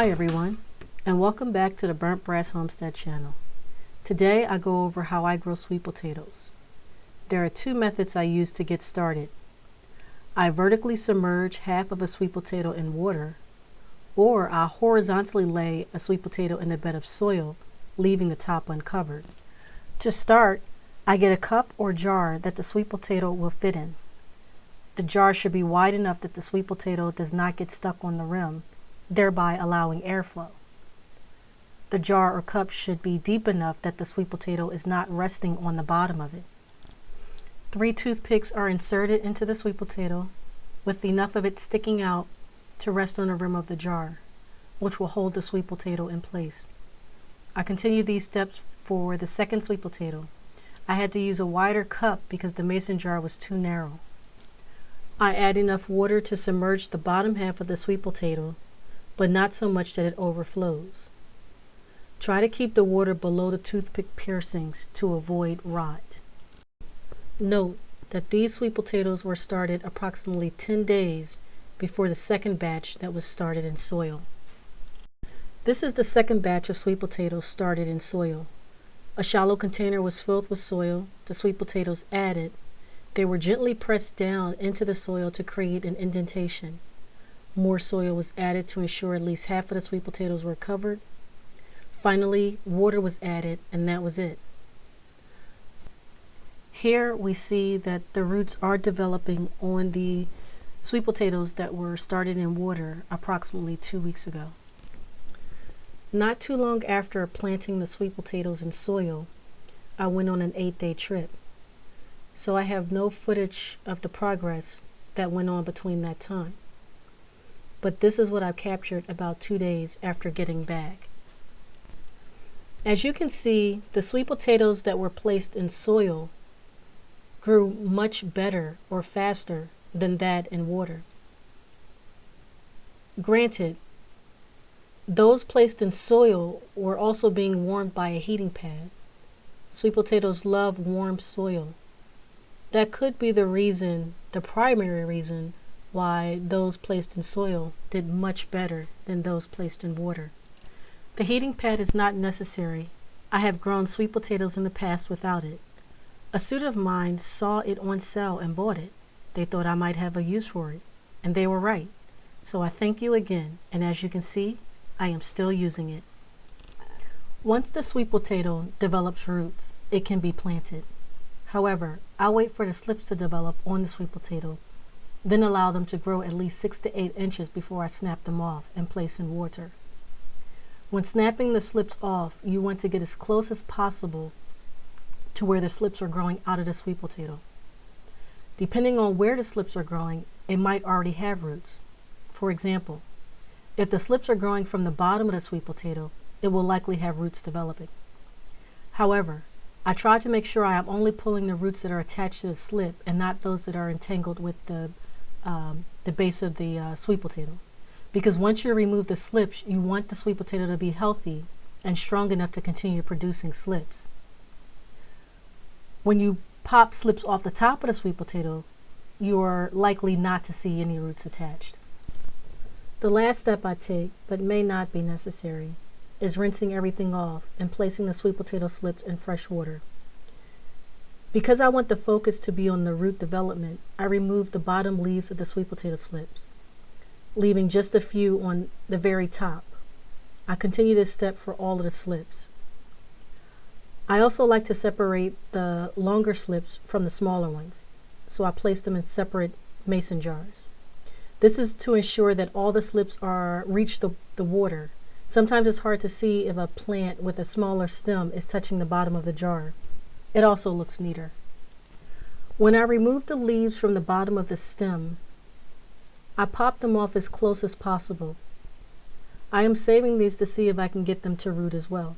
Hi everyone, and welcome back to the Burnt Brass Homestead channel. Today I go over how I grow sweet potatoes. There are two methods I use to get started. I vertically submerge half of a sweet potato in water, or I horizontally lay a sweet potato in a bed of soil, leaving the top uncovered. To start, I get a cup or jar that the sweet potato will fit in. The jar should be wide enough that the sweet potato does not get stuck on the rim, thereby allowing airflow. The jar or cup should be deep enough that the sweet potato is not resting on the bottom of it. 3 toothpicks are inserted into the sweet potato, with enough of it sticking out to rest on the rim of the jar, which will hold the sweet potato in place. I continue these steps for the second sweet potato. I had to use a wider cup because the mason jar was too narrow. I add enough water to submerge the bottom half of the sweet potato, but not so much that it overflows. Try to keep the water below the toothpick piercings to avoid rot. Note that these sweet potatoes were started approximately 10 days before the second batch that was started in soil. This is the second batch of sweet potatoes started in soil. A shallow container was filled with soil, the sweet potatoes added. They were gently pressed down into the soil to create an indentation. More soil was added to ensure at least half of the sweet potatoes were covered. Finally, water was added, and that was it. Here we see that the roots are developing on the sweet potatoes that were started in water approximately 2 weeks ago. Not too long after planting the sweet potatoes in soil, I went on an 8-day trip. So I have no footage of the progress that went on between that time. But this is what I've captured about 2 days after getting back. As you can see, the sweet potatoes that were placed in soil grew much better or faster than that in water. Granted, those placed in soil were also being warmed by a heating pad. Sweet potatoes love warm soil. That could be the primary reason why those placed in soil did much better than those placed in water. The heating pad is not necessary. I have grown sweet potatoes in the past without it. A student of mine saw it on sale and bought it. They thought I might have a use for it, and they were right. So I thank you again, and as you can see, I am still using it. Once the sweet potato develops roots, it can be planted. However, I'll wait for the slips to develop on the sweet potato, then allow them to grow at least 6 to 8 inches before I snap them off and place in water. When snapping the slips off, you want to get as close as possible to where the slips are growing out of the sweet potato. Depending on where the slips are growing, it might already have roots. For example, if the slips are growing from the bottom of the sweet potato, it will likely have roots developing. However, I try to make sure I am only pulling the roots that are attached to the slip and not those that are entangled with the base of the sweet potato. Because once you remove the slips, you want the sweet potato to be healthy and strong enough to continue producing slips. When you pop slips off the top of the sweet potato, you are likely not to see any roots attached. The last step I take, but may not be necessary, is rinsing everything off and placing the sweet potato slips in fresh water. Because I want the focus to be on the root development, I remove the bottom leaves of the sweet potato slips, leaving just a few on the very top. I continue this step for all of the slips. I also like to separate the longer slips from the smaller ones, so I place them in separate mason jars. This is to ensure that all the slips reach the water. Sometimes it's hard to see if a plant with a smaller stem is touching the bottom of the jar. It also looks neater. When I remove the leaves from the bottom of the stem, I pop them off as close as possible. I am saving these to see if I can get them to root as well.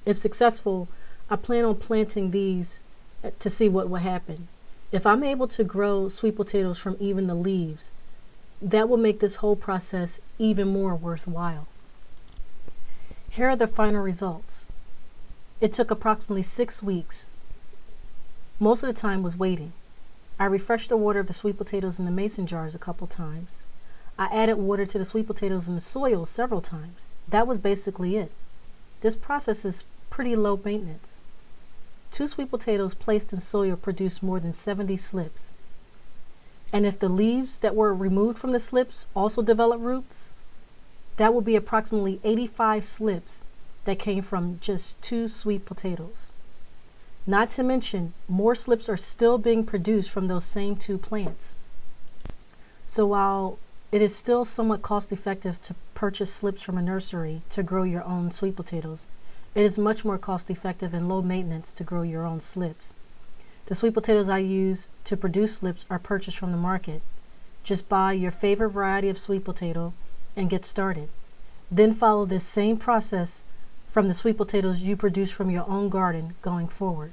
If successful, I plan on planting these to see what will happen. If I'm able to grow sweet potatoes from even the leaves, that will make this whole process even more worthwhile. Here are the final results. It took approximately 6 weeks. Most of the time was waiting. I refreshed the water of the sweet potatoes in the mason jars a couple times. I added water to the sweet potatoes in the soil several times. That was basically it. This process is pretty low maintenance. 2 sweet potatoes placed in soil produce more than 70 slips. And if the leaves that were removed from the slips also develop roots, that will be approximately 85 slips that came from just 2 sweet potatoes. Not to mention, more slips are still being produced from those same 2 plants. So while it is still somewhat cost effective to purchase slips from a nursery to grow your own sweet potatoes, it is much more cost effective and low maintenance to grow your own slips. The sweet potatoes I use to produce slips are purchased from the market. Just buy your favorite variety of sweet potato and get started. Then follow this same process from the sweet potatoes you produce from your own garden going forward.